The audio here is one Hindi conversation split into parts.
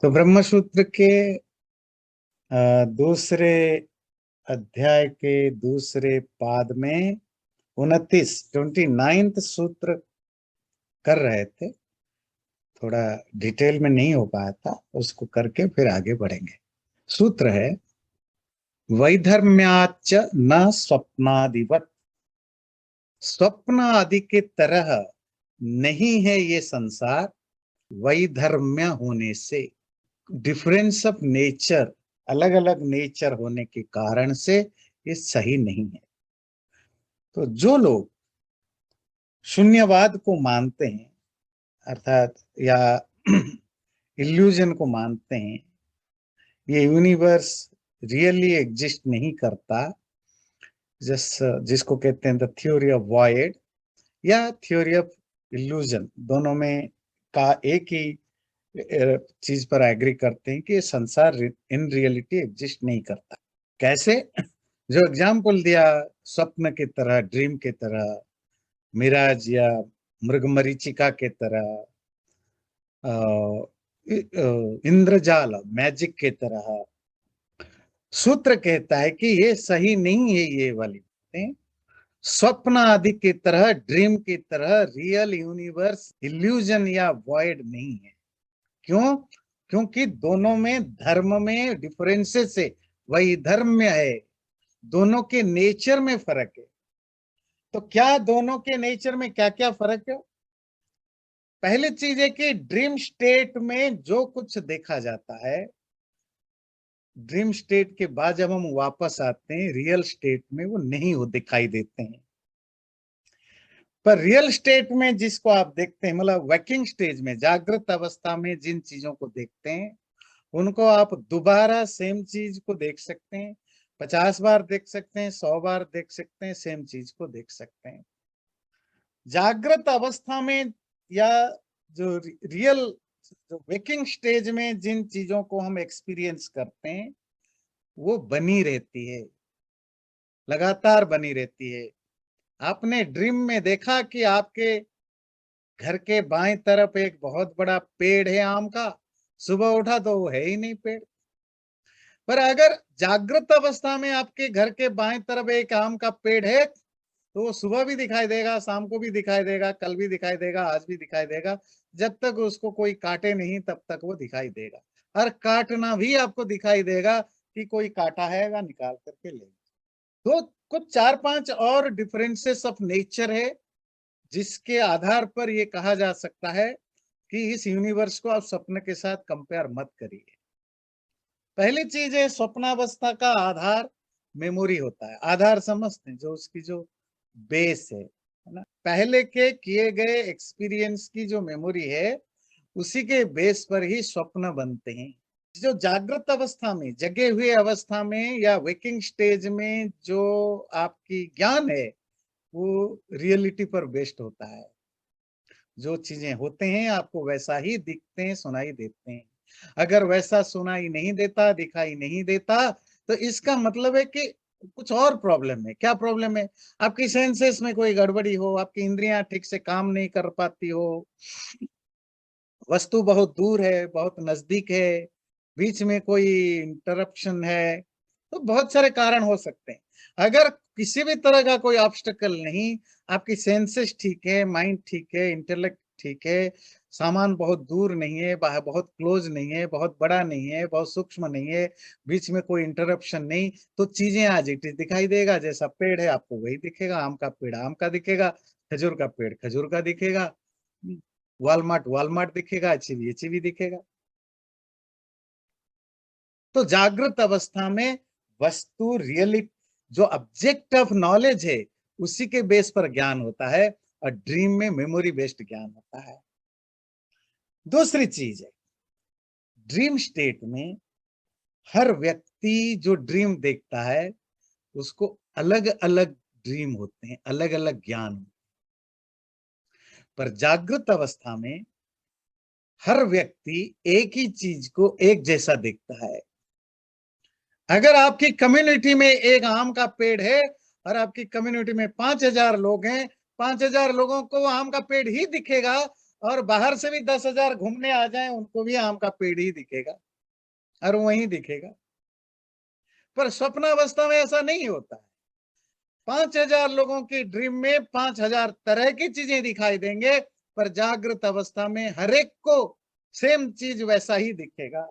तो ब्रह्मसूत्र के दूसरे अध्याय के दूसरे पाद में 29th सूत्र कर रहे थे। थोड़ा डिटेल में नहीं हो पाया था, उसको करके फिर आगे बढ़ेंगे। सूत्र है वैधर्म्याच न स्वप्नादिवत। स्वप्न आदि के तरह नहीं है ये संसार, वैधर्म्य होने से, डिफरेंस ऑफ नेचर, अलग अलग नेचर होने के कारण से ये सही नहीं है। तो जो लोग शून्यवाद को मानते हैं, अर्थात या इल्यूजन को मानते हैं, ये यूनिवर्स रियली एग्जिस्ट नहीं करता, जिसको कहते हैं द थ्योरी ऑफ वॉइड या थ्योरी ऑफ इल्यूजन, दोनों में का एक ही चीज पर एग्री करते हैं कि ये संसार इन रियलिटी एग्जिस्ट नहीं करता। कैसे? जो एग्जाम्पल दिया, स्वप्न की तरह, ड्रीम की तरह, मिराज या मृगमरीचिका के तरह, इंद्रजाल, मैजिक के तरह। सूत्र कहता है कि ये सही नहीं है, ये वाली बातें। स्वप्न आदि की तरह, ड्रीम की तरह रियल यूनिवर्स इल्यूजन या वॉइड नहीं है। क्यों? क्योंकि दोनों में धर्म में डिफरेंसेस है, वही धर्म है, दोनों के नेचर में फर्क है। तो क्या दोनों के नेचर में क्या क्या फर्क है? पहली चीज है कि ड्रीम स्टेट में जो कुछ देखा जाता है, ड्रीम स्टेट के बाद जब हम वापस आते हैं रियल स्टेट में, वो नहीं हो दिखाई देते हैं। पर रियल स्टेट में जिसको आप देखते हैं, मतलब वर्किंग स्टेज में, जागृत अवस्था में जिन चीजों को देखते हैं, उनको आप दोबारा सेम चीज को देख सकते हैं, 50 बार देख सकते हैं, 100 बार देख सकते हैं, सेम चीज को देख सकते हैं। जागृत अवस्था में या जो रियल, जो वेकिंग स्टेज में जिन चीजों को हम एक्सपीरियंस करते हैं, वो बनी रहती है, लगातार बनी रहती है। आपने ड्रीम में देखा कि आपके घर के बाएं तरफ एक बहुत बड़ा पेड़ है आम का, सुबह उठा तो वो है ही नहीं पेड़। पर अगर जागृत अवस्था में आपके घर के बाएं तरफ एक आम का पेड़ है, तो वो सुबह भी दिखाई देगा, शाम को भी दिखाई देगा, कल भी दिखाई देगा, आज भी दिखाई देगा। जब तक उसको कोई काटे नहीं तब तक वो दिखाई देगा। और काटना भी आपको दिखाई देगा कि कोई काटा है या निकाल करके ले। तो कुछ 4-5 और डिफरेंसेस ऑफ नेचर है, जिसके आधार पर यह कहा जा सकता है कि इस यूनिवर्स को आप स्वप्न के साथ कंपेयर मत करिए। पहली चीज है, स्वप्नावस्था का आधार मेमोरी होता है। आधार समझते हैं, जो उसकी जो बेस है ना, पहले के किए गए एक्सपीरियंस की जो मेमोरी है, उसी के बेस पर ही स्वप्न बनते हैं। जो जागृत अवस्था में, जगे हुए अवस्था में या वेकिंग स्टेज में जो आपकी ज्ञान है, वो रियलिटी पर बेस्ड होता है। जो चीजें होते हैं आपको वैसा ही दिखते हैं, सुनाई देते हैं। अगर वैसा सुनाई नहीं देता, दिखाई नहीं देता, तो इसका मतलब है कि कुछ और प्रॉब्लम है। क्या प्रॉब्लम है? आपकी सेंसेस में कोई गड़बड़ी हो, आपकी इंद्रियां ठीक से काम नहीं कर पाती हो, वस्तु बहुत दूर है, बहुत नजदीक है, बीच में कोई इंटरप्शन है, तो बहुत सारे कारण हो सकते हैं। अगर किसी भी तरह का कोई ऑब्स्टेकल नहीं, आपकी सेंसेस ठीक है, माइंड ठीक है, इंटेलेक्ट ठीक है, सामान बहुत दूर नहीं है, बहुत क्लोज नहीं है, बहुत बड़ा नहीं है, बहुत सूक्ष्म नहीं है, बीच में कोई इंटरप्शन नहीं, तो चीजें आज इट दिखाई देगा। जैसा पेड़ है आपको वही दिखेगा, आम का पेड़ आम का दिखेगा, खजूर का पेड़ खजूर का दिखेगा, वॉलमार्ट वॉलमार्ट दिखेगा, एचईवी एचईवी दिखेगा। तो जागृत अवस्था में वस्तु रियली, जो ऑब्जेक्ट ऑफ नॉलेज है, उसी के बेस पर ज्ञान होता है, और ड्रीम में मेमोरी बेस्ड ज्ञान होता है। दूसरी चीज है, ड्रीम स्टेट में हर व्यक्ति जो ड्रीम देखता है, उसको अलग अलग ड्रीम होते हैं, अलग अलग ज्ञान होते हैं। पर जागृत अवस्था में हर व्यक्ति एक ही चीज को एक जैसा देखता है। अगर आपकी कम्युनिटी में एक आम का पेड़ है और आपकी कम्युनिटी में 5,000 लोग हैं, 5,000 लोगों को आम का पेड़ ही दिखेगा, और बाहर से भी 10,000 घूमने आ जाएं, उनको भी आम का पेड़ ही दिखेगा और वहीं दिखेगा। पर स्वप्नावस्था में ऐसा नहीं होता है। 5,000 लोगों की ड्रीम में 5,000 तरह की चीजें दिखाई देंगे, पर जागृत अवस्था में हर एक को सेम चीज वैसा ही दिखेगा।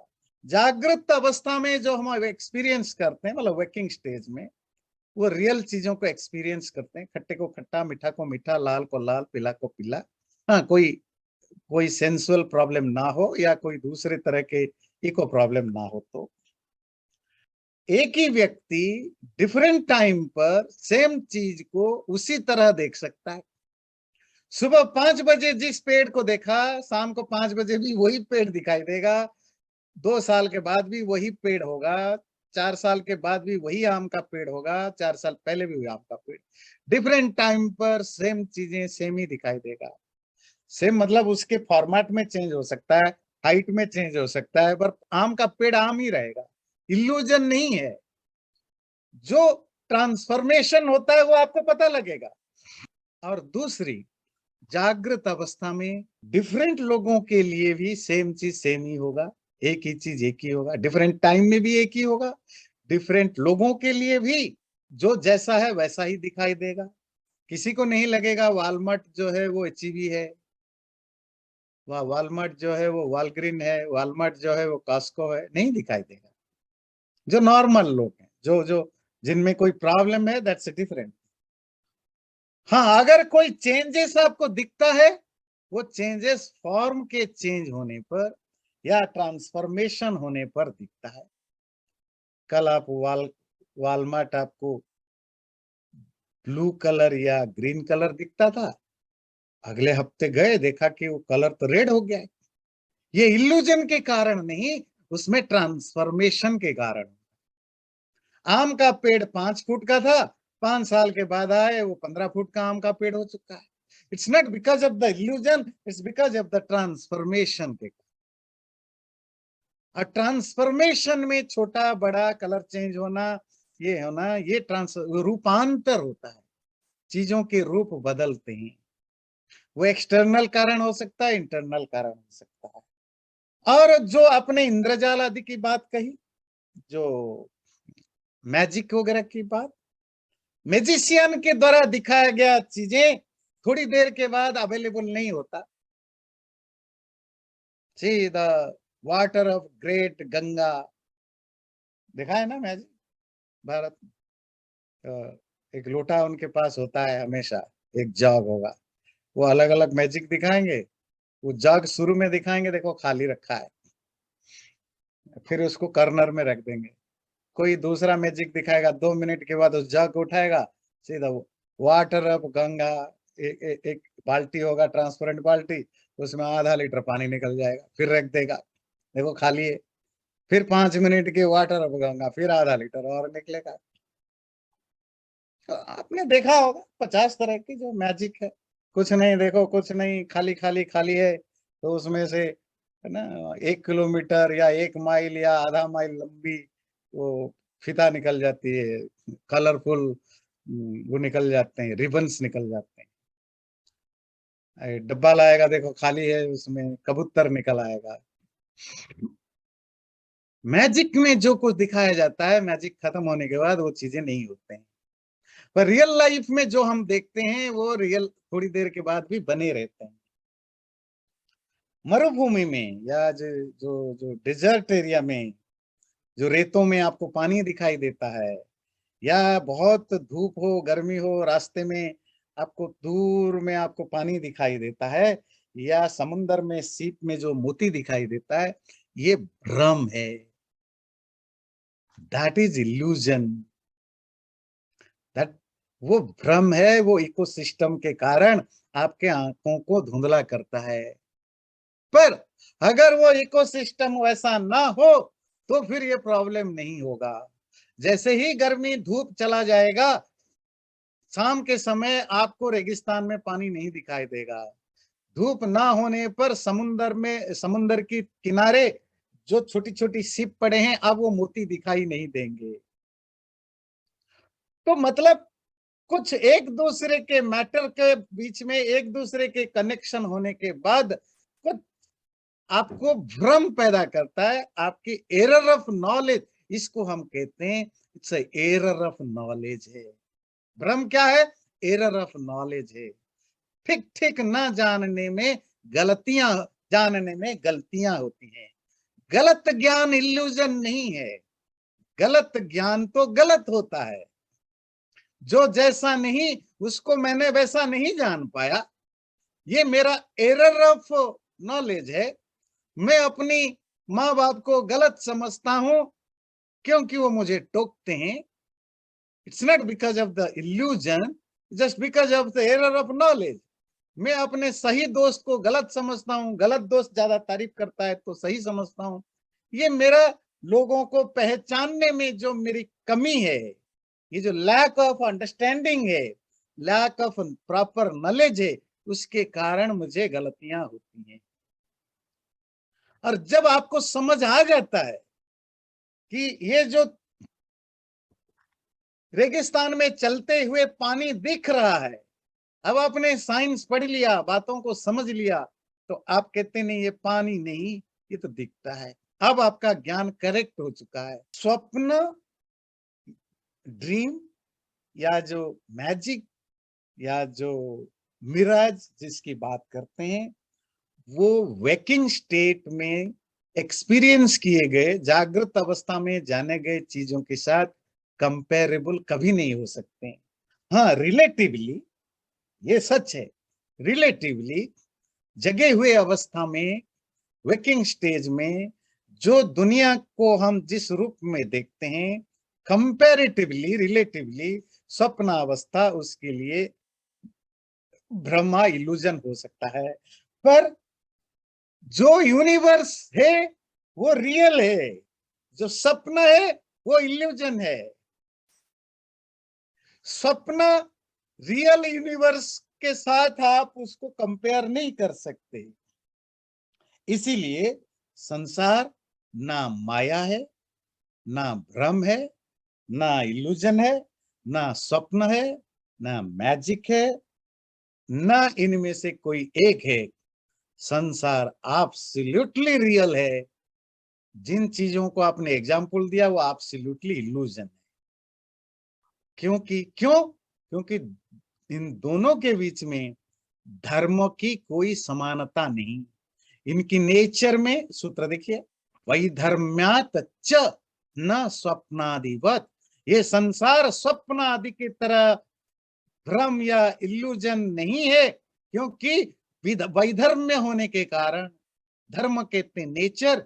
जागृत अवस्था में जो हम एक्सपीरियंस करते हैं, मतलब वर्किंग स्टेज में, वो रियल चीजों को एक्सपीरियंस करते हैं। खट्टे को खट्टा, मीठा को मीठा, लाल को लाल, पीला को पीला। हाँ, कोई कोई सेंसुअल प्रॉब्लम ना हो या कोई दूसरे तरह के इको प्रॉब्लम ना हो, तो एक ही व्यक्ति डिफरेंट टाइम पर सेम चीज को उसी तरह देख सकता है। सुबह 5 बजे जिस पेड़ को देखा, शाम को 5 बजे भी वही पेड़ दिखाई देगा। 2 साल के बाद भी वही पेड़ होगा, 4 साल के बाद भी वही आम का पेड़ होगा, 4 साल पहले भी वही आम का पेड़। डिफरेंट टाइम पर सेम चीजें सेम ही दिखाई देगा। सेम मतलब उसके फॉर्मेट में चेंज हो सकता है, हाइट में चेंज हो सकता है, पर आम का पेड़ आम ही रहेगा। इल्यूजन नहीं है। जो ट्रांसफॉर्मेशन होता है वो आपको पता लगेगा। और दूसरी, जागृत अवस्था में डिफरेंट लोगों के लिए भी सेम चीज सेम ही होगा, एक ही चीज एक ही होगा। डिफरेंट टाइम में भी एक ही होगा, डिफरेंट लोगों के लिए भी जो जैसा है वैसा ही दिखाई देगा। किसी को नहीं लगेगा वॉलमार्ट जो है वो एचईबी है, वह वॉलमार्ट जो है वो वॉलग्रीन है, वॉलमार्ट जो है वो कॉस्को है, नहीं दिखाई देगा। जो नॉर्मल लोग हैं, जो जो जिनमें कोई प्रॉब्लम है, दैट्स डिफरेंट। हाँ, अगर कोई चेंजेस आपको दिखता है, वो चेंजेस फॉर्म के चेंज होने पर या ट्रांसफॉर्मेशन होने पर दिखता है। कल आप वॉलमार्ट आपको ब्लू कलर या ग्रीन कलर दिखता था, अगले हफ्ते गए देखा कि वो कलर तो रेड हो गया है। ये इल्यूजन के कारण नहीं, उसमें ट्रांसफॉर्मेशन के कारण। आम का पेड़ 5 फुट का था, 5 साल के बाद आए वो 15 फुट का आम का पेड़ हो चुका है। It's not because of the illusion, it's because of the transformation के। और ट्रांसफॉर्मेशन में छोटा बड़ा कलर चेंज होना, ये होना, ये रूपांतर होता है। चीजों के रूप बदलते हैं। वो एक्सटर्नल कारण हो सकता है, इंटरनल कारण हो सकता है। और जो अपने इंद्रजाल आदि की बात कही, जो मैजिक वगैरह की बात, मैजिशियन के द्वारा दिखाया गया चीजें थोड़ी देर के बाद अवेलेबल नहीं होता। See the water of great Ganga, देखा है ना मैजिक भारत। एक लोटा उनके पास होता है हमेशा, एक जग होगा, वो अलग अलग मैजिक दिखाएंगे। वो जग शुरू में दिखाएंगे, देखो खाली रखा है, फिर उसको कर्नर में रख देंगे। कोई दूसरा मैजिक दिखाएगा, 2 मिनट के बाद उस जग को उठाएगा, सीधा वो वाटर ऑफ गंगा, एक बाल्टी होगा, ट्रांसपेरेंट बाल्टी, उसमें आधा लीटर पानी निकल जाएगा, फिर रख देगा, देखो खाली है। फिर 5 मिनट के वाटर ऑफ गंगा, फिर आधा लीटर और निकलेगा। तो आपने देखा होगा 50 तरह की जो मैजिक है। कुछ नहीं, देखो कुछ नहीं, खाली खाली खाली है, तो उसमें से है ना 1 किलोमीटर या 1 माइल या आधा माइल लंबी वो फीता निकल जाती है, कलरफुल वो निकल जाते हैं, रिबन्स निकल जाते हैं। डब्बा लाएगा, देखो खाली है, उसमें कबूतर निकल आएगा। मैजिक में जो कुछ दिखाया जाता है, मैजिक खत्म होने के बाद वो चीजें नहीं होते हैं। पर रियल लाइफ में जो हम देखते हैं वो रियल थोड़ी देर के बाद भी बने रहते हैं। मरुभूमि में या जो जो जो डिजर्ट एरिया में, जो रेतों में आपको पानी दिखाई देता है, या बहुत धूप हो, गर्मी हो, रास्ते में आपको दूर में आपको पानी दिखाई देता है, या समुन्द्र में सीप में जो मोती दिखाई देता है, ये भ्रम है। That is illusion. दैट वो भ्रम है, वो इकोसिस्टम के कारण आपके आंखों को धुंधला करता है। पर अगर वो इकोसिस्टम वैसा ना हो तो फिर ये प्रॉब्लम नहीं होगा। जैसे ही गर्मी धूप चला जाएगा, शाम के समय आपको रेगिस्तान में पानी नहीं दिखाई देगा। धूप ना होने पर समुन्द्र की किनारे जो छोटी छोटी सिप पड़े हैं, अब वो मोती दिखाई नहीं देंगे। तो मतलब कुछ एक दूसरे के मैटर के बीच में एक दूसरे के कनेक्शन होने के बाद कुछ आपको भ्रम पैदा करता है, आपकी एरर ऑफ नॉलेज, इसको हम कहते हैं इट्स एरर ऑफ नॉलेज है। भ्रम क्या है? एरर ऑफ नॉलेज है। ठीक ठीक ना जानने में गलतियां, जानने में गलतियां होती हैं। गलत ज्ञान इल्यूजन नहीं है, गलत ज्ञान तो गलत होता है। जो जैसा नहीं उसको मैंने वैसा नहीं जान पाया, ये मेरा एरर ऑफ नॉलेज है। मैं अपनी माँ बाप को गलत समझता हूं क्योंकि वो मुझे टोकते हैं। It's not because of the illusion, just because of the error of knowledge. मैं अपने सही दोस्त को गलत समझता हूँ, गलत दोस्त ज्यादा तारीफ करता है तो सही समझता हूँ। ये मेरा लोगों को पहचानने में जो मेरी कमी है, ये जो लैक ऑफ अंडरस्टैंडिंग है, लैक ऑफ प्रॉपर नॉलेज है, उसके कारण मुझे गलतियां होती हैं। और जब आपको समझ आ जाता है कि ये जो रेगिस्तान में चलते हुए पानी दिख रहा है, अब आपने साइंस पढ़ लिया, बातों को समझ लिया, तो आप कहते नहीं ये पानी नहीं, ये तो दिखता है। अब आपका ज्ञान करेक्ट हो चुका है। स्वप्न, ड्रीम या जो मैजिक या जो मिराज जिसकी बात करते हैं, वो वेकिंग स्टेट में एक्सपीरियंस किए गए, जागृत अवस्था में जाने गए चीजों के साथ कंपेरेबल कभी नहीं हो सकते। हाँ, रिलेटिवली ये सच है, रिलेटिवली जगे हुए अवस्था में, वेकिंग स्टेज में जो दुनिया को हम जिस रूप में देखते हैं, कंपैरेटिवली, रिलेटिवली स्वप्नावस्था उसके लिए भ्रमा, इल्यूजन हो सकता है। पर जो यूनिवर्स है वो रियल है, जो सपना है वो इल्यूजन है। सपना रियल यूनिवर्स के साथ आप उसको कंपेयर नहीं कर सकते। इसीलिए संसार ना माया है, ना भ्रम है, ना इल्यूजन है, ना स्वप्न है, ना मैजिक है, ना इनमें से कोई एक है। संसार एब्सोल्युटली रियल है। जिन चीजों को आपने एग्जाम्पल दिया वो एब्सोल्युटली इल्यूजन है। क्योंकि इन दोनों के बीच में धर्म की कोई समानता नहीं। इनकी नेचर में सूत्र देखिए, वैधर्म्यात् च न स्वप्नादिवत। ये संसार स्वप्न आदि की तरह भ्रम या इल्यूजन नहीं है, क्योंकि वैधर्म्य होने के कारण, धर्म कहते हैं नेचर,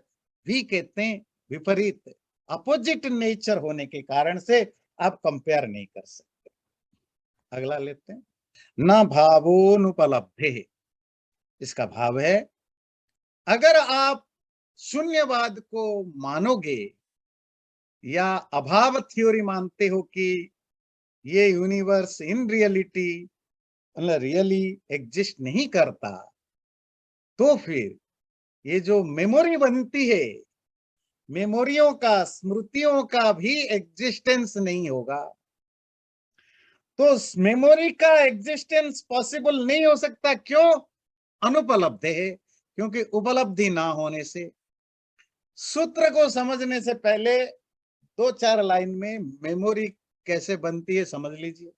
भी कहते हैं विपरीत, अपोजिट नेचर होने के कारण से आप कंपेयर नहीं कर सकते। अगला लेते हैं, न भावोनुपलब्धे। इसका भाव है, अगर आप शून्यवाद को मानोगे या अभाव थ्योरी मानते हो कि ये यूनिवर्स इन रियलिटी मतलब रियली एग्जिस्ट नहीं करता, तो फिर ये जो मेमोरी बनती है, मेमोरियों का, स्मृतियों का भी एग्जिस्टेंस नहीं होगा। तो मेमोरी का एग्जिस्टेंस पॉसिबल नहीं हो सकता। क्यों? अनुपलब्ध है, क्योंकि उपलब्धि ना होने से। सूत्र को समझने से पहले दो चार लाइन में मेमोरी कैसे बनती है समझ लीजिए।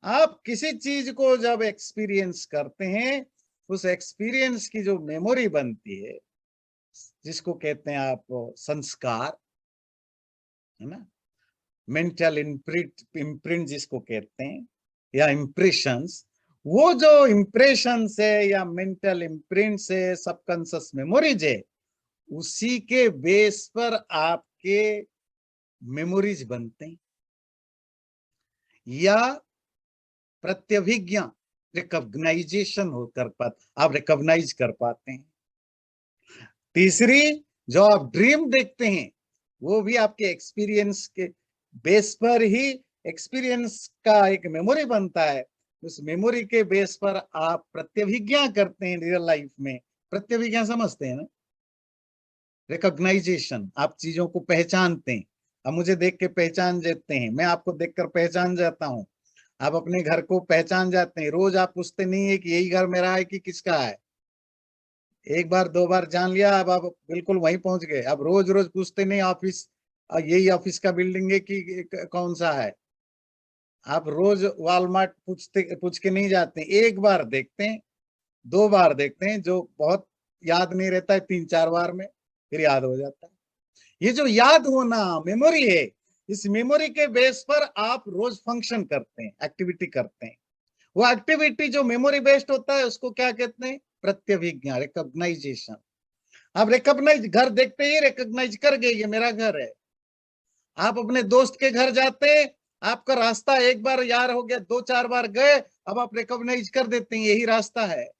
आप किसी चीज को जब एक्सपीरियंस करते हैं, उस एक्सपीरियंस की जो मेमोरी बनती है, जिसको कहते हैं आप संस्कार, है ना, मेंटल इम्प्रिंट जिसको कहते हैं, या इम्प्रेशंस, वो जो इम्प्रेशंस है या मेंटल इम्प्रिंट्स है, सबकॉन्शियस मेमोरीज है, उसी के बेस पर आपके मेमोरीज बनते हैं या प्रत्यभिज्ञा, रिकॉग्नाइजेशन हो कर पाते, आप रिकॉग्नाइज कर पाते हैं। तीसरी, जो आप ड्रीम देखते हैं, वो भी आपके एक्सपीरियंस के बेस पर ही, एक्सपीरियंस का एक मेमोरी बनता है। उस मेमोरी के बेस पर आप प्रत्यभिज्ञा करते हैं रियल लाइफ में। प्रत्यभिज्ञा समझते हैं ना? रिकॉग्नाइजेशन, आप चीजों को पहचानते हैं। अब मुझे देख के पहचान जाते हैं, मैं आपको देखकर पहचान जाता हूँ, आप अपने घर को पहचान जाते हैं, रोज आप पूछते नहीं है कि यही घर मेरा है कि किसका है। एक बार दो बार जान लिया, अब आप बिल्कुल वहीं पहुंच गए। अब रोज रोज पूछते नहीं ऑफिस, यही ऑफिस का बिल्डिंग है कि कौन सा है। आप रोज वॉलमार्ट पूछ के नहीं जाते, एक बार देखते हैं, दो बार देखते हैं, जो बहुत याद नहीं रहता है, तीन चार बार में फिर याद हो जाता है। ये जो याद होना मेमोरी है, इस मेमोरी के बेस पर आप रोज फंक्शन करते हैं, एक्टिविटी करते हैं। वो एक्टिविटी जो मेमोरी बेस्ड होता है उसको क्या कहते हैं? प्रत्यभिज्ञा, रिकॉग्नाइजेशन। आप रिकॉग्नाइज, घर देखते ही रिकॉग्नाइज कर गए ये मेरा घर है। आप अपने दोस्त के घर जाते हैं, आपका रास्ता एक बार यार हो गया, दो चार बार गए, अब आप रिकॉग्नाइज कर देते हैं यही रास्ता है,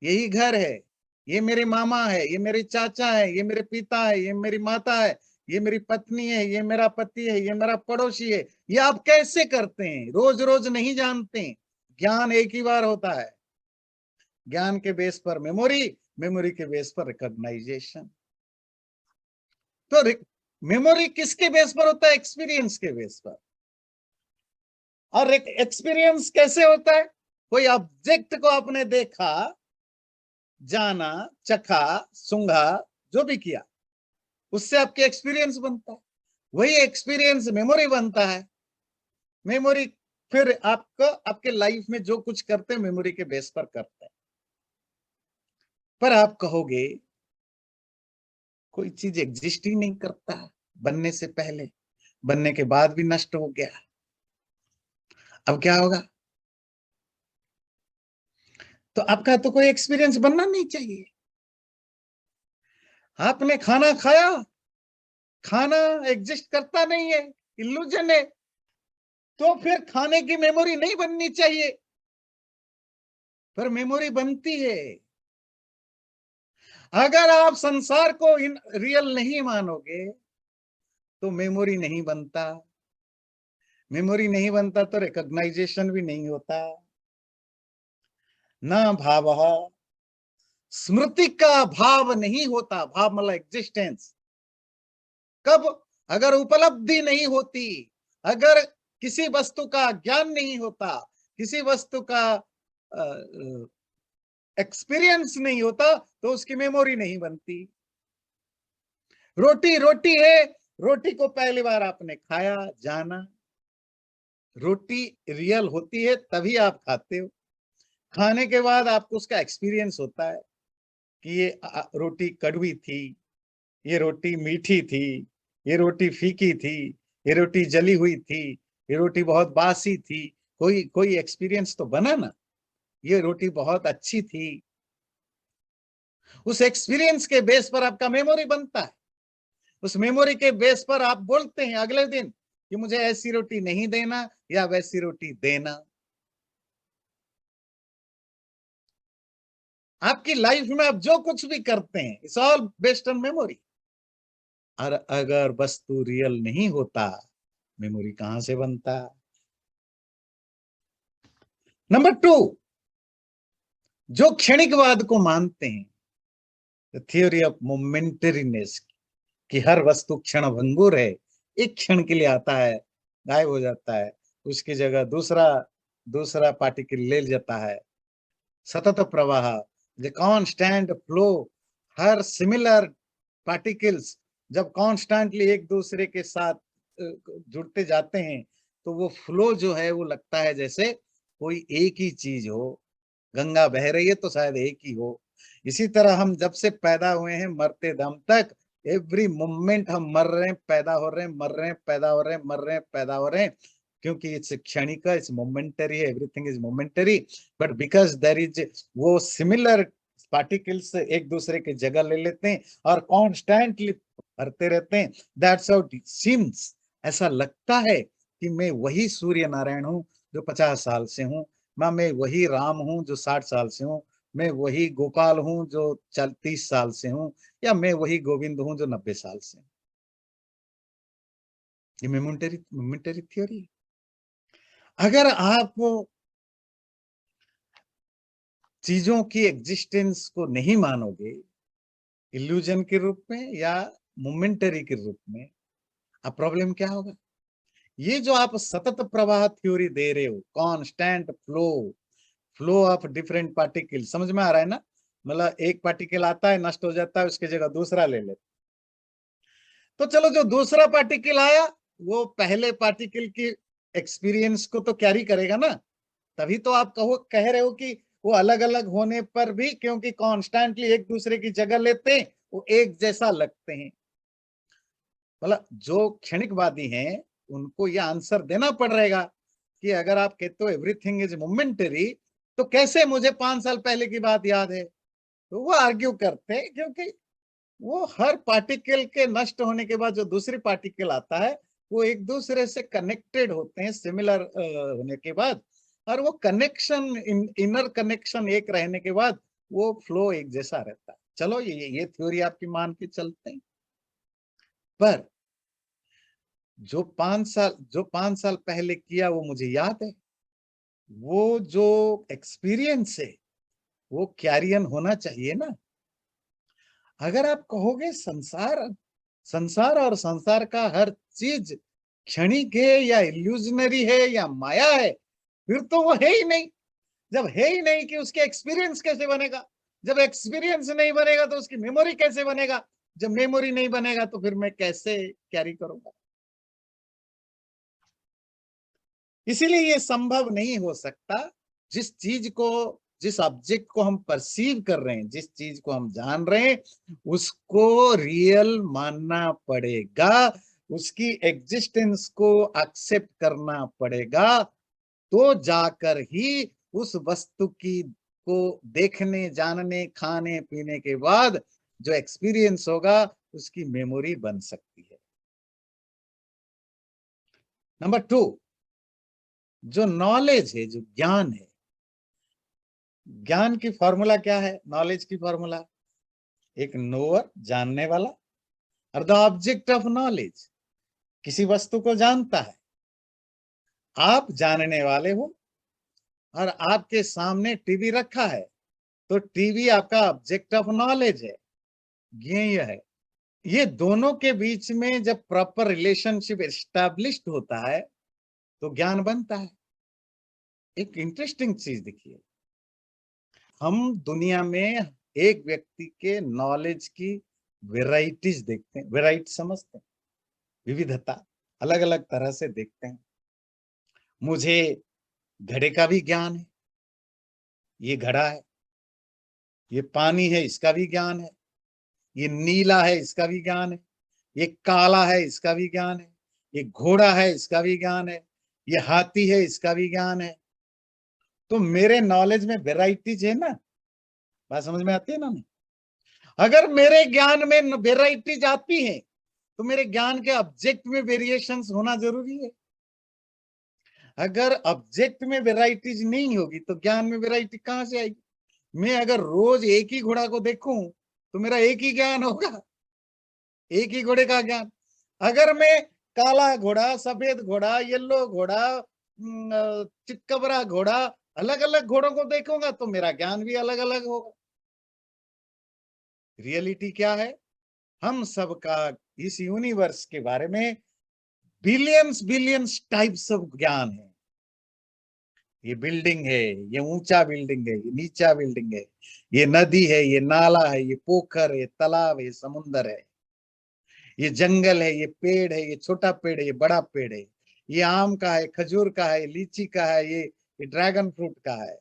यही घर है, ये मेरे मामा है, ये मेरे चाचा है, ये मेरे पिता है, ये मेरी माता है, ये मेरी पत्नी है, ये मेरा पति है, ये मेरा पड़ोसी है। ये आप कैसे करते हैं? रोज रोज नहीं जानते। ज्ञान एक ही बार होता है। ज्ञान के बेस पर मेमोरी, मेमोरी के बेस पर रिकॉग्नाइजेशन। तो मेमोरी किसके बेस पर होता है? एक्सपीरियंस के बेस पर। और एक्सपीरियंस कैसे होता है? कोई ऑब्जेक्ट को आपने देखा, जाना, चखा, सूंघा, जो भी किया, उससे आपके एक्सपीरियंस बनता है। वही एक्सपीरियंस मेमोरी बनता है। मेमोरी फिर आपको आपके लाइफ में जो कुछ करते हैं मेमोरी के बेस पर करते हैं। पर आप कहोगे कोई चीज एग्जिस्ट ही नहीं करता बनने से पहले, बनने के बाद भी नष्ट हो गया, अब क्या होगा? तो आपका तो कोई एक्सपीरियंस बनना नहीं चाहिए। आपने खाना खाया, खाना एग्जिस्ट करता नहीं है, इल्यूजन है, तो फिर खाने की मेमोरी नहीं बननी चाहिए, पर मेमोरी बनती है। अगर आप संसार को इन रियल नहीं मानोगे तो मेमोरी नहीं बनता, मेमोरी नहीं बनता तो रिकॉग्नाइजेशन भी नहीं होता। ना भाव, स्मृति का भाव नहीं होता। भाव मतलब एग्जिस्टेंस। कब? अगर उपलब्धि नहीं होती, अगर किसी वस्तु का ज्ञान नहीं होता, किसी वस्तु का एक्सपीरियंस नहीं होता, तो उसकी मेमोरी नहीं बनती। रोटी रोटी है, रोटी को पहली बार आपने खाया, जाना, रोटी रियल होती है तभी आप खाते हो। खाने के बाद आपको उसका एक्सपीरियंस होता है कि ये रोटी कड़वी थी, ये रोटी मीठी थी, ये रोटी फीकी थी, ये रोटी जली हुई थी, ये रोटी बहुत बासी थी। कोई कोई एक्सपीरियंस तो बना ना, ये रोटी बहुत अच्छी थी। उस एक्सपीरियंस के बेस पर आपका मेमोरी बनता है। उस मेमोरी के बेस पर आप बोलते हैं अगले दिन कि मुझे ऐसी रोटी नहीं देना या वैसी रोटी देना। आपकी लाइफ में आप जो कुछ भी करते हैं, it's all based on memory. और अगर वस्तु रियल नहीं होता, मेमोरी कहां से बनता? नंबर टू, जो क्षणिकवाद को मानते हैं, थ्योरी ऑफ मोमेंटरीनेस, कि हर वस्तु क्षण भंगुर है, एक क्षण के लिए आता है, गायब हो जाता है, उसकी जगह दूसरा दूसरा पार्टिकल ले जाता है। सतत प्रवाह, the constant flow, her similar particles जब कॉन्स्टेंटली एक दूसरे के साथ जुड़ते जाते हैं, तो वो फ्लो जो है वो लगता है जैसे कोई एक ही चीज हो। गंगा बह रही है तो शायद एक ही हो। इसी तरह हम जब से पैदा हुए हैं मरते दम तक, एवरी मोमेंट हम मर रहे हैं, पैदा हो रहे हैं, मर रहे हैं, पैदा हो रहे हैं, मर रहे हैं, पैदा हो रहे हैं, क्योंकि इट्स क्षणिका, इट्स मोमेंटरी है, everything is momentary. But because there is, वो सिमिलर पार्टिकल्स एक दूसरे की जगह ले लेते हैं और कॉन्स्टेंटली भरते रहते हैं, दैट्स हाउ इट सीम्स। ऐसा लगता है कि मैं वही सूर्य नारायण हूँ जो 50 साल से हूँ, मैं वही राम हूँ जो 60 साल से हूँ, मैं वही गोपाल हूँ जो 30 साल से हूँ, या मैं वही गोविंद हूँ जो 90 साल से हूँ। ये मोमेंटरी मोमेंटरी थ्योरी। अगर आप चीजों की एग्जिस्टेंस को नहीं मानोगे इल्यूजन के रूप में या मोमेंटरी के रूप में, अब प्रॉब्लम क्या होगा? ये जो आप सतत प्रवाह थ्योरी दे रहे हो, constant flow, flow of different particle, समझ में आ रहा है ना? मतलब एक पार्टिकल आता है, नष्ट हो जाता है, उसकी जगह दूसरा ले लेते। तो चलो, जो दूसरा पार्टिकल आया वो पहले पार्टिकल की एक्सपीरियंस को तो कैरी करेगा ना। तभी तो आप कह रहे हो कि वो अलग अलग होने पर भी, क्योंकि कॉन्स्टेंटली एक दूसरे की जगह लेते हैं, वो एक जैसा लगते हैं। मतलब जो क्षणिकवादी हैं उनको यह आंसर देना पड़ेगा कि अगर आप कहते हो एवरीथिंग इज मोमेंटरी, तो कैसे मुझे 5 साल पहले की बात याद है? तो वो आर्ग्यू करते हैं, क्योंकि वो हर पार्टिकल के नष्ट होने के बाद जो दूसरी पार्टिकल आता है वो एक दूसरे से कनेक्टेड होते हैं, सिमिलर होने के बाद, और वो कनेक्शन, इनर कनेक्शन एक रहने के बाद वो फ्लो एक जैसा रहता है। चलो, ये थ्योरी आपकी मान के चलते हैं। पर जो 5 साल पहले किया वो मुझे याद है। वो जो एक्सपीरियंस है वो कैरियन होना चाहिए ना। अगर आप कहोगे संसार संसार और संसार का हर चीज क्षणिक है या इल्यूजनरी है या माया है, फिर तो वो है ही नहीं। जब है ही नहीं, कि उसके एक्सपीरियंस कैसे बनेगा? जब एक्सपीरियंस नहीं बनेगा तो उसकी मेमोरी कैसे बनेगा? जब मेमोरी नहीं बनेगा तो फिर मैं कैसे कैरी करूंगा? इसीलिए ये संभव नहीं हो सकता। जिस ऑब्जेक्ट को हम परसीव कर रहे हैं, जिस चीज को हम जान रहे हैं, उसको रियल मानना पड़ेगा, उसकी एग्जिस्टेंस को एक्सेप्ट करना पड़ेगा, तो जाकर ही उस वस्तु की को देखने, जानने, खाने पीने के बाद जो एक्सपीरियंस होगा उसकी मेमोरी बन सकती है। नंबर 2, जो नॉलेज है, जो ज्ञान है, ज्ञान की फॉर्मूला क्या है? नॉलेज की फॉर्मूला, एक नोअर, जानने वाला, और द ऑब्जेक्ट ऑफ नॉलेज, किसी वस्तु को जानता है। आप जानने वाले हो और आपके सामने टीवी रखा है, तो टीवी आपका ऑब्जेक्ट ऑफ नॉलेज है, ज्ञेय है। ये दोनों के बीच में जब प्रॉपर रिलेशनशिप एस्टैब्लिश्ड होता है तो ज्ञान बनता है। एक इंटरेस्टिंग चीज देखिए, हम दुनिया में एक व्यक्ति के नॉलेज की वेराइटीज देखते हैं। वेराइटी समझते हैं? विविधता, अलग अलग तरह से देखते हैं। मुझे घड़े का भी ज्ञान है, ये घड़ा है। ये पानी है, इसका भी ज्ञान है। ये नीला है, इसका भी ज्ञान है। ये काला है, इसका भी ज्ञान है। ये घोड़ा है, इसका भी ज्ञान है। ये हाथी है, इसका भी ज्ञान है। तो मेरे नॉलेज में वेराइटीज है ना। बात समझ में आती है ना? नहीं? अगर मेरे ज्ञान में वेराइटीज आती है तो मेरे ज्ञान के ऑब्जेक्ट में वेरिएशंस होना जरूरी है। अगर ऑब्जेक्ट में वेराइटीज नहीं होगी तो ज्ञान में वेराइटी कहां से आएगी? मैं अगर रोज एक ही घोड़ा को देखूं तो मेरा एक ही ज्ञान होगा, एक ही घोड़े का ज्ञान। अगर मैं काला घोड़ा, सफेद घोड़ा, येलो घोड़ा, चितकबरा घोड़ा, अलग अलग घोड़ों को देखूंगा तो मेरा ज्ञान भी अलग अलग होगा। रियलिटी क्या है? हम सबका इस यूनिवर्स के बारे में बिलियंस बिलियंस टाइप्स ऑफ ज्ञान है। ये बिल्डिंग है, ये ऊंचा बिल्डिंग है, ये नीचा बिल्डिंग है, ये नदी है, ये नाला है, ये पोखर है, तालाब है, समुंदर है, ये जंगल है, ये पेड़ है, ये छोटा पेड़ है, ये बड़ा पेड़ है, ये आम का है, खजूर का है, लीची का है, ये ड्रैगन फ्रूट का है,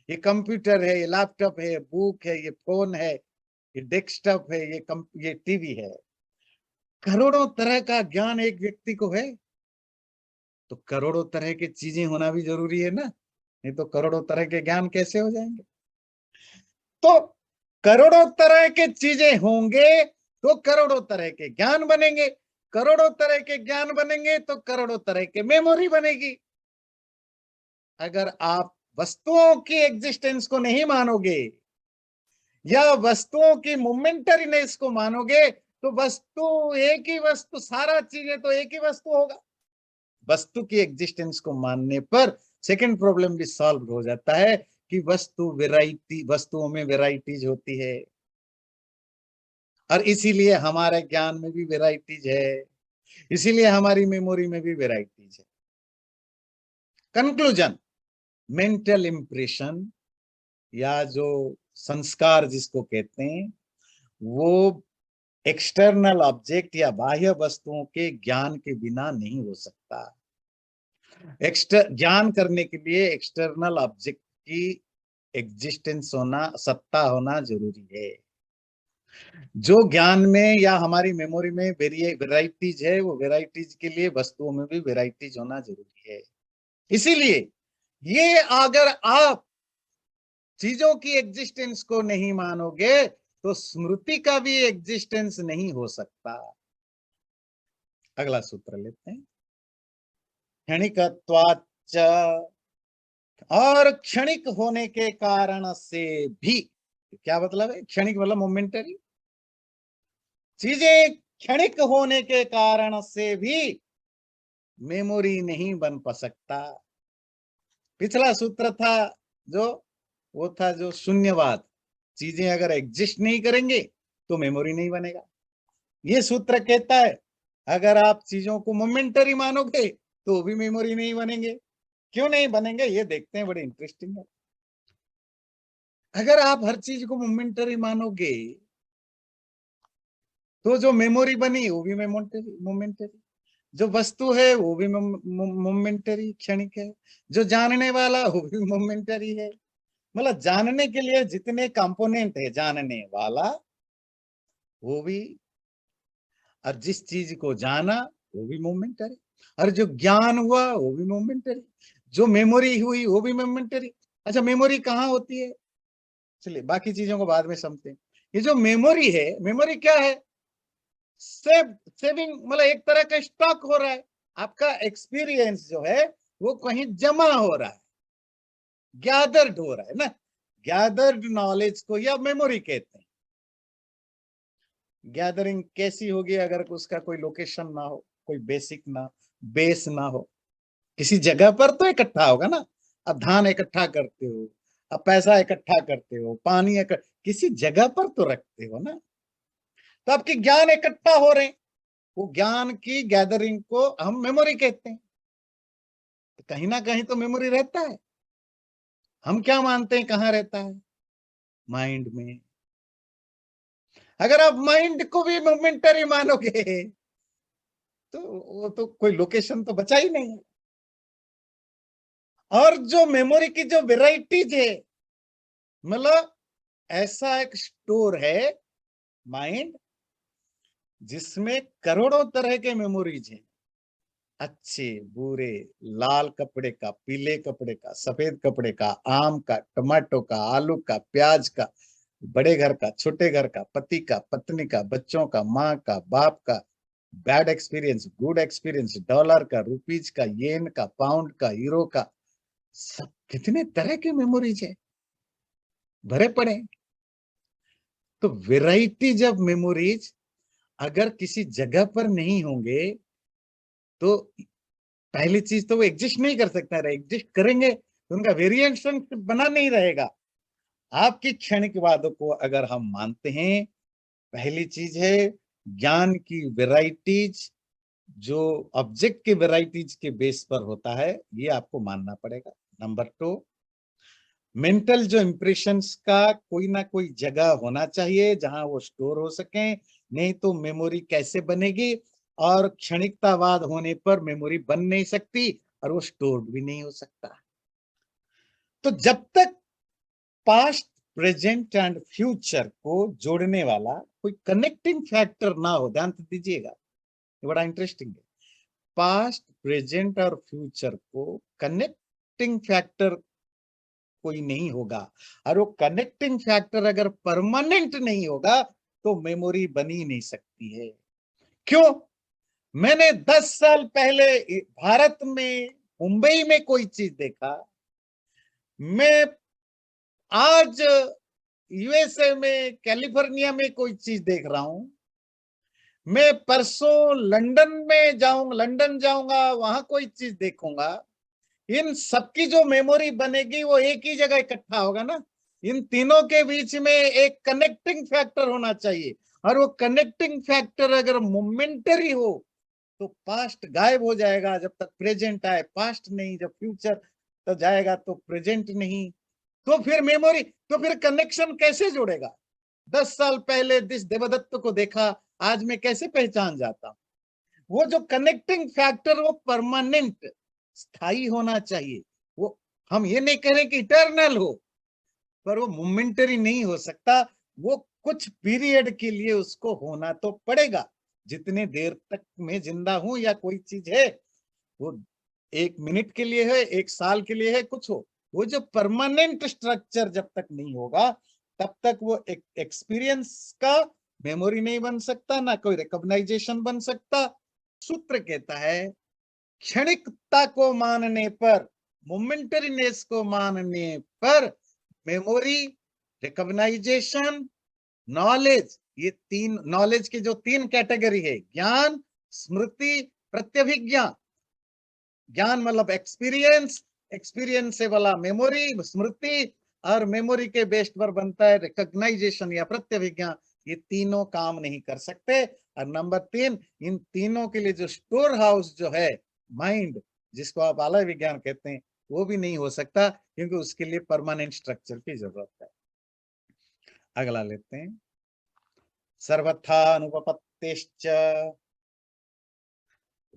ये कंप्यूटर है, ये लैपटॉप है, ये बुक है, ये फोन है, ये डेस्कटॉप है, ये टीवी है। करोड़ों तरह का ज्ञान एक व्यक्ति को है, तो करोड़ों तरह की चीजें होना भी जरूरी है ना। नहीं तो करोड़ों तरह के ज्ञान कैसे हो जाएंगे? तो करोड़ों तरह के चीजें होंगे तो करोड़ों तरह के ज्ञान बनेंगे। करोड़ों तरह के ज्ञान बनेंगे तो करोड़ों तरह के मेमोरी बनेगी। अगर आप वस्तुओं की एग्जिस्टेंस को नहीं मानोगे या वस्तुओं की मोमेंटरीनेस को मानोगे, तो वस्तु एक ही वस्तु, सारा चीजें तो एक ही वस्तु होगा। वस्तु की एग्जिस्टेंस को मानने पर सेकंड प्रॉब्लम भी सॉल्व हो जाता है कि वस्तुओं में वेराइटीज होती है, और इसीलिए हमारे ज्ञान में भी वेराइटीज है। इसीलिए हमारी मेमोरी में भी वेराइटीज है। कंक्लूजन, मेंटल इंप्रेशन या जो संस्कार जिसको कहते हैं, वो एक्सटर्नल ऑब्जेक्ट या बाह्य वस्तुओं के ज्ञान के बिना नहीं हो सकता। ज्ञान करने के लिए एक्सटर्नल ऑब्जेक्ट की एग्जिस्टेंस होना, सत्ता होना जरूरी है। जो ज्ञान में या हमारी मेमोरी में वेराइटीज है, वो वेराइटीज के लिए वस्तुओं में भी वेराइटीज होना जरूरी है। इसीलिए ये अगर आप चीजों की एग्जिस्टेंस को नहीं मानोगे तो स्मृति का भी एग्जिस्टेंस नहीं हो सकता। अगला सूत्र लेते हैं, क्षणिकत्वाच्च, और क्षणिक होने के कारण से भी। क्या मतलब है? क्षणिक मतलब मोमेंटरी। चीजें क्षणिक होने के कारण से भी मेमोरी नहीं बन पा सकता। पिछला सूत्र था जो, वो था जो शून्यवाद, चीजें अगर एग्जिस्ट नहीं करेंगे तो मेमोरी नहीं बनेगा। ये सूत्र कहता है अगर आप चीजों को मोमेंटरी मानोगे तो भी मेमोरी नहीं बनेंगे। क्यों नहीं बनेंगे ये देखते हैं, बड़े इंटरेस्टिंग है। अगर आप हर चीज को मोमेंटरी मानोगे तो जो मेमोरी बनी वो भी मोमेंटरी, जो वस्तु है वो भी मोमेंटरी क्षणिक है, जो जानने वाला वो भी मोमेंटरी है। मतलब जानने के लिए जितने कंपोनेंट है, जानने वाला वो भी, और जिस चीज को जाना वो भी मोमेंटरी, और जो ज्ञान हुआ वो भी मोमेंटरी, जो मेमोरी हुई वो भी मोमेंटरी। अच्छा, मेमोरी कहाँ होती है? चलिए बाकी चीजों को बाद में समझते हैं। ये जो मेमोरी है, मेमोरी क्या है? सेविंग, मतलब एक तरह का स्टॉक हो रहा है। आपका एक्सपीरियंस जो है वो कहीं जमा हो रहा है, गैदर्ड हो रहा है ना। गैदर्ड नॉलेज को या मेमोरी कहते हैं। गैदरिंग कैसी होगी? अगर उसका कोई लोकेशन ना हो, कोई बेसिक ना, बेस ना हो, किसी जगह पर तो इकट्ठा होगा ना। अब धान इकट्ठा करते हो, अब पैसा इकट्ठा करते हो, पानी किसी जगह पर तो रखते हो ना। तो आपके ज्ञान इकट्ठा हो रहे हैं, वो ज्ञान की गैदरिंग को हम मेमोरी कहते हैं। तो कहीं ना कहीं तो मेमोरी रहता है। हम क्या मानते हैं कहाँ रहता है? माइंड में। अगर आप माइंड को भी मोमेंटरी मानोगे तो वो तो कोई लोकेशन तो बचा ही नहीं है। और जो मेमोरी की जो वेराइटीज है, मतलब ऐसा एक स्टोर है माइंड जिसमें करोड़ों तरह के मेमोरीज हैं। अच्छे बुरे, लाल कपड़े का, पीले कपड़े का, सफेद कपड़े का, आम का, टमाटो का, आलू का, प्याज का, बड़े घर का, छोटे घर का, पति का, पत्नी का, बच्चों का, माँ का, बाप का, bad experience, good experience, dollar का, रुपीज का, येन का, पाउंड का, यूरो का, सब कितने तरह के मेमोरीज है, भरे पड़े हैं। तो वेराइटीज ऑफ मेमोरीज अगर किसी जगह पर नहीं होंगे तो पहली चीज तो वो एग्जिस्ट नहीं कर सकता है। एग्जिस्ट करेंगे तो उनका वेरिएशन बना नहीं रहेगा। आपकी क्षणिकवादों को अगर हम मानते हैं, पहली चीज है ज्ञान की वेराइटीज, जो ऑब्जेक्ट के वेराइटीज के बेस पर होता है, ये आपको मानना पड़ेगा। नंबर 2, मेंटल जो इंप्रेशंस का कोई ना कोई जगह होना चाहिए जहां वो स्टोर हो सके, नहीं तो मेमोरी कैसे बनेगी? और क्षणिकतावाद होने पर मेमोरी बन नहीं सकती और वो स्टोर्ड भी नहीं हो सकता। तो जब तक पास्ट, प्रेजेंट एंड फ्यूचर को जोड़ने वाला कोई कनेक्टिंग फैक्टर ना हो, ध्यान से दीजिएगा, ये बड़ा इंटरेस्टिंग है। पास्ट, प्रेजेंट और फ्यूचर को कनेक्टिंग फैक्टर कोई नहीं होगा, और वो कनेक्टिंग फैक्टर अगर परमानेंट नहीं होगा तो मेमोरी बन ही नहीं सकती है। क्यों? मैंने 10 साल पहले भारत में, मुंबई में कोई चीज देखा, मैं आज यूएसए में, कैलिफोर्निया में कोई चीज देख रहा हूं, मैं परसों लंदन जाऊंगा, वहां कोई चीज देखूंगा। इन सबकी जो मेमोरी बनेगी वो एक ही जगह इकट्ठा होगा ना। इन तीनों के बीच में एक कनेक्टिंग फैक्टर होना चाहिए, और वो कनेक्टिंग फैक्टर अगर मोमेंटरी हो तो पास्ट गायब हो जाएगा जब तक प्रेजेंट आए, पास्ट नहीं, जब फ्यूचर तो जाएगा तो प्रेजेंट नहीं, तो फिर मेमोरी, तो फिर कनेक्शन कैसे जोड़ेगा? 10 साल पहले जिस देवदत्त को देखा आज मैं कैसे पहचान जाता हूं? वो जो कनेक्टिंग फैक्टर वो परमानेंट, स्थायी होना चाहिए। वो हम ये नहीं कह रहे कि इटर्नल हो, पर वो मोमेंटरी नहीं हो सकता। वो कुछ पीरियड के लिए उसको होना तो पड़ेगा। जितने देर तक मैं जिंदा हूं या कोई चीज है, वो 1 मिनट के लिए है, 1 साल के लिए है, कुछ हो, वो जो परमानेंट स्ट्रक्चर जब तक नहीं होगा तब तक वो एक एक्सपीरियंस का मेमोरी नहीं बन सकता, ना कोई रिकॉग्नाइजेशन बन सकता। सूत्र कहता है क्षणिकता को मानने पर, मोमेंटरीनेस को मानने पर मेमोरी, रिकॉग्नाइजेशन, नॉलेज, ये तीन नॉलेज की जो 3 कैटेगरी है, ज्ञान, स्मृति, प्रत्यभिज्ञा। ज्ञान मतलब एक्सपीरियंस, एक्सपीरियंस से वाला मेमोरी, स्मृति, और मेमोरी के बेस पर बनता है रिकॉग्नाइजेशन या प्रत्यभिज्ञा। ये तीनों काम नहीं कर सकते। और नंबर 3, इन तीनों के लिए जो स्टोर हाउस जो है माइंड, जिसको आप आलय विज्ञान कहते हैं, वो भी नहीं हो सकता, क्योंकि उसके लिए परमानेंट स्ट्रक्चर की जरूरत है। अगला लेते हैं, सर्वथा अनुपपत्तिश्च।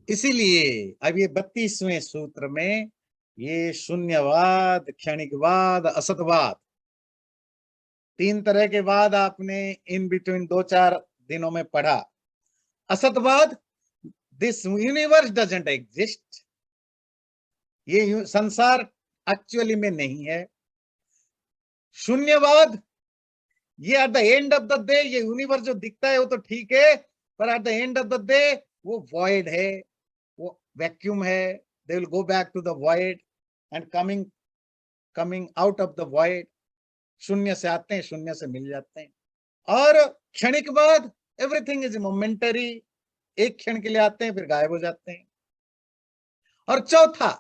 इसीलिए अब ये 32वें सूत्र में ये शून्यवाद, क्षणिकवाद, असतवाद, 3 तरह के वाद आपने इन बिटवीन 2-4 दिनों में पढ़ा। असतवाद, दिस यूनिवर्स डजंट एग्जिस्ट, ये संसार एक्चुअली में नहीं है। शून्यवाद, ये at the end of the day ये यूनिवर्स जो दिखता है वो तो ठीक है, पर at the end of the day वो वॉइड है, वो वैक्यूम है। They will go back to the void and coming out of the void. शून्य से आते हैं, शून्य से मिल जाते हैं। और क्षणिकवाद, एवरीथिंग इज मोमेंटरी, एक क्षण के लिए आते हैं फिर गायब हो जाते हैं। और चौथा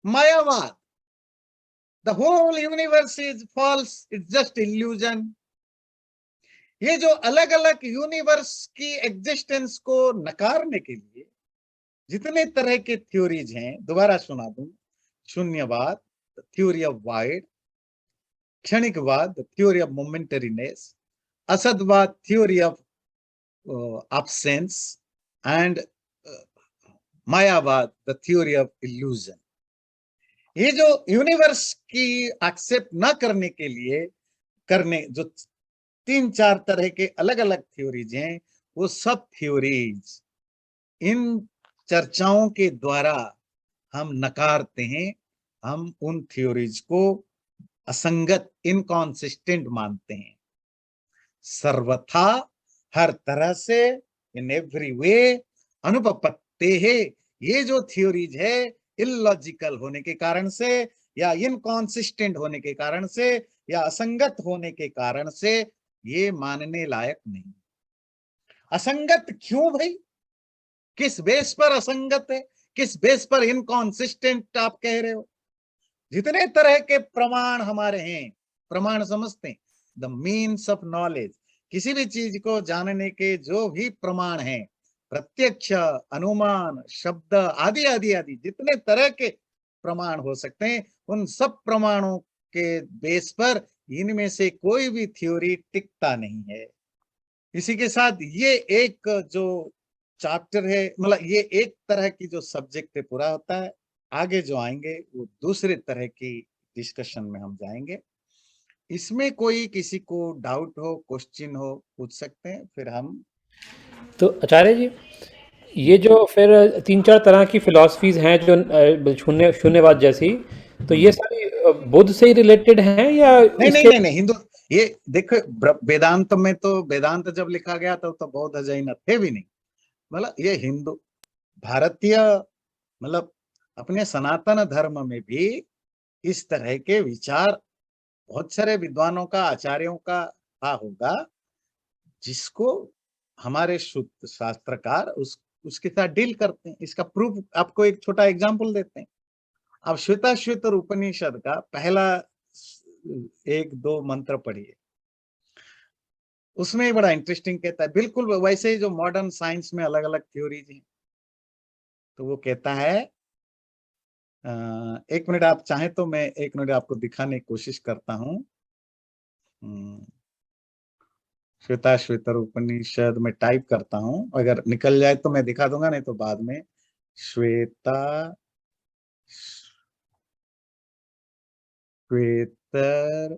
मायावाद, the whole universe is false, it's just illusion. ये जो अलग अलग यूनिवर्स की एग्जिस्टेंस को नकारने के लिए जितने तरह के थ्योरीज हैं, दोबारा सुना दूं, शून्यवाद, थ्योरी ऑफ वाइड; क्षणिकवाद, थ्योरी ऑफ मोमेंटरीनेस; असतवाद, थ्योरी ऑफ absence; and मायावाद, द थ्योरी ऑफ इल्यूजन। ये जो यूनिवर्स की एक्सेप्ट ना करने के लिए करने जो 3-4 तरह के अलग अलग थ्योरीज हैं, वो सब थ्योरीज इन चर्चाओं के द्वारा हम नकारते हैं। हम उन थ्योरीज को असंगत, इनकॉन्सिस्टेंट मानते हैं। सर्वथा, हर तरह से, इन एवरी वे, अनुपपत्ते है, ये जो थ्योरीज है इलॉजिकल होने के कारण से, या इनकॉन्सिस्टेंट होने के कारण से, या असंगत होने के कारण से ये मानने लायक नहीं। असंगत क्यों भाई? किस बेस पर असंगत है? किस बेस पर इनकॉन्सिस्टेंट आप कह रहे हो? जितने तरह के प्रमाण हमारे हैं, प्रमाण समझते हैं, द मीन्स ऑफ नॉलेज, किसी भी चीज को जानने के जो भी प्रमाण हैं, प्रत्यक्ष, अनुमान, शब्द, आदि आदि आदि जितने तरह के प्रमाण हो सकते हैं, उन सब प्रमाणों के बेस पर इनमें से कोई भी थ्योरी टिकता नहीं है। इसी के साथ ये एक जो चैप्टर है, मतलब ये एक तरह की जो सब्जेक्ट है पूरा होता है। आगे जो आएंगे वो दूसरे तरह की डिस्कशन में हम जाएंगे। इसमें कोई किसी को डाउट हो, क्वेश्चन हो, पूछ सकते हैं, फिर हम। तो आचार्य जी, ये जो फिर 3-4 तरह की फिलॉसफीज हैं जो शून्यवाद जैसी, तो ये सारी बुद्ध से ही रिलेटेड हैं या नहीं नहीं इसके? नहीं नहीं, हिंदू, ये देखो वेदांत में तो, वेदांत जब लिखा गया था तो बौद्ध जैन थे भी नहीं। मतलब ये हिंदू भारतीय, मतलब अपने सनातन धर्म में भी इस तरह के विचार बहुत सारे विद्वानों का, आचार्यों का रहा होगा, जिसको हमारे शुद्ध शास्त्रकार उसके साथ डील करते हैं। इसका प्रूफ आपको एक छोटा एग्जांपल देते हैं। आप श्वेताश्वतर उपनिषद का पहला 1-2 मंत्र पढ़िए, उसमें बड़ा इंटरेस्टिंग कहता है, बिल्कुल वैसे ही जो मॉडर्न साइंस में अलग अलग थ्योरीज हैं, तो वो कहता है, 1 मिनट आप चाहें तो मैं 1 मिनट आपको दिखाने की कोशिश करता हूँ। श्वेताश्वेतर उपनिषद में टाइप करता हूँ, अगर निकल जाए तो मैं दिखा दूंगा, नहीं तो बाद में। श्वेता श्वेतर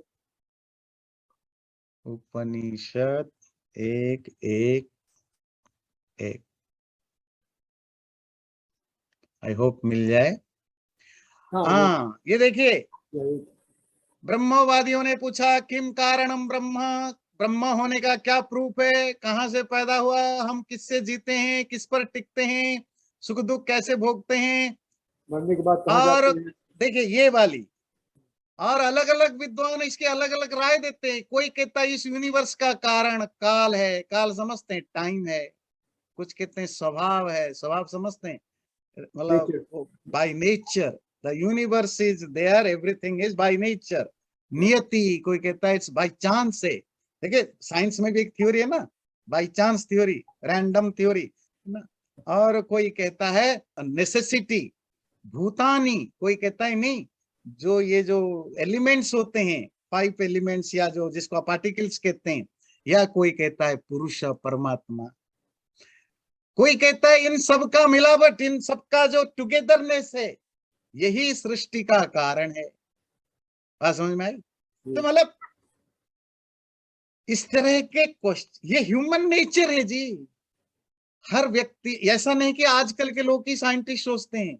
उपनिषद 1:1:1। आई होप मिल जाए। हाँ, ये देखिए, ब्रह्मवादियों ने पूछा किम कारणम ब्रह्म, ब्रह्म होने का क्या प्रूफ है, कहां से पैदा हुआ, हम किससे जीते हैं, किस पर टिकते हैं, सुख दुख कैसे भोगते हैं, मरने के बाद कहाँ और जाते हैं? देखिए ये वाली। और अलग अलग विद्वान इसके अलग अलग राय देते हैं। कोई कहता है इस यूनिवर्स का कारण काल है, काल समझते हैं टाइम है। कुछ कहते हैं स्वभाव है, स्वभाव समझते हैं, Nature. मतलब by nature the universe is there, everything is by nature. नियति, कोई कहता है इट्स बाय चांस है। देखिए साइंस में भी एक थ्योरी है ना, by chance theory, random theory ना। और कोई कहता है नेसेसिटी, भूतानी, कोई कहता है नहीं, जो ये जो एलिमेंट्स होते हैं, 5 एलिमेंट्स, या जो जिसको पार्टिकल्स कहते हैं, या कोई कहता है पुरुष परमात्मा। कोई कहता है इन सब का मिलावट, इन सबका जो टुगेदरनेस है, यही सृष्टि का कारण है। बात समझ में आई? तो मतलब इस तरह के क्वेश्चन, ये ह्यूमन नेचर है जी। हर व्यक्ति, ऐसा नहीं कि आजकल के लोग ही साइंटिस्ट सोचते हैं।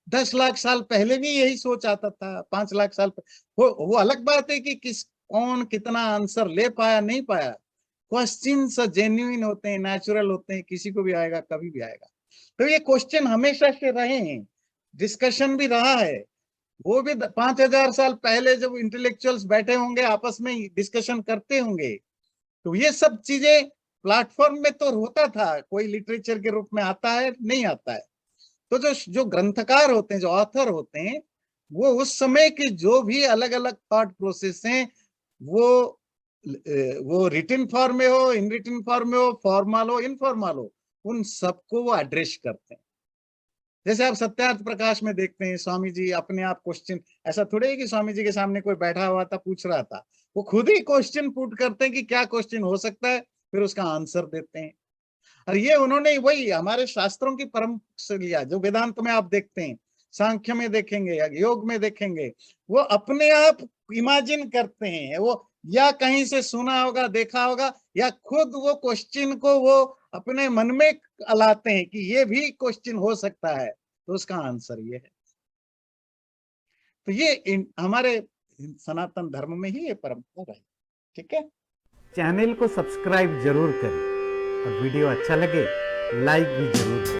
10 लाख साल पहले भी यही सोच आता था, 5 लाख साल वो अलग बात है कि कौन कितना आंसर ले पाया नहीं पाया। क्वेश्चन जेन्युइन होते हैं, नेचुरल होते हैं, किसी को भी आएगा, कभी भी आएगा। तो ये क्वेश्चन हमेशा से रहे हैं, डिस्कशन भी रहा है। वो भी 5,000 साल पहले जब इंटेलेक्चुअल्स बैठे होंगे, आपस में डिस्कशन करते होंगे, तो ये सब चीजें प्लेटफॉर्म में तो होता था। कोई लिटरेचर के रूप में आता है, नहीं आता है। तो जो जो ग्रंथकार होते हैं, जो ऑथर होते हैं, वो उस समय के जो भी अलग अलग थॉट प्रोसेस हैं, वो रिटन फॉर्म में हो, इन रिटन फॉर्म में हो, फॉर्मल हो, इनफॉर्मल हो, उन सबको वो एड्रेस करते हैं। जैसे आप सत्यार्थ प्रकाश में देखते हैं, स्वामी जी अपने आप क्वेश्चन, ऐसा थोड़े है कि स्वामी जी के सामने कोई बैठा हुआ था पूछ रहा था, वो खुद ही क्वेश्चन पुट करते हैं कि क्या क्वेश्चन हो सकता है, फिर उसका आंसर देते हैं। और ये उन्होंने वही हमारे शास्त्रों की परम से लिया, जो वेदांत में आप देखते हैं, सांख्य में देखेंगे या योग में देखेंगे, वो अपने आप इमेजिन करते हैं, वो या कहीं से सुना होगा, देखा होगा, या खुद वो क्वेश्चन को वो अपने मन में लाते हैं कि ये भी क्वेश्चन हो सकता है, तो उसका आंसर ये है। तो ये हमारे सनातन धर्म में ही ये परंपरा है। ठीक है, चैनल को सब्सक्राइब जरूर करें और वीडियो अच्छा लगे लाइक भी जरूर करें।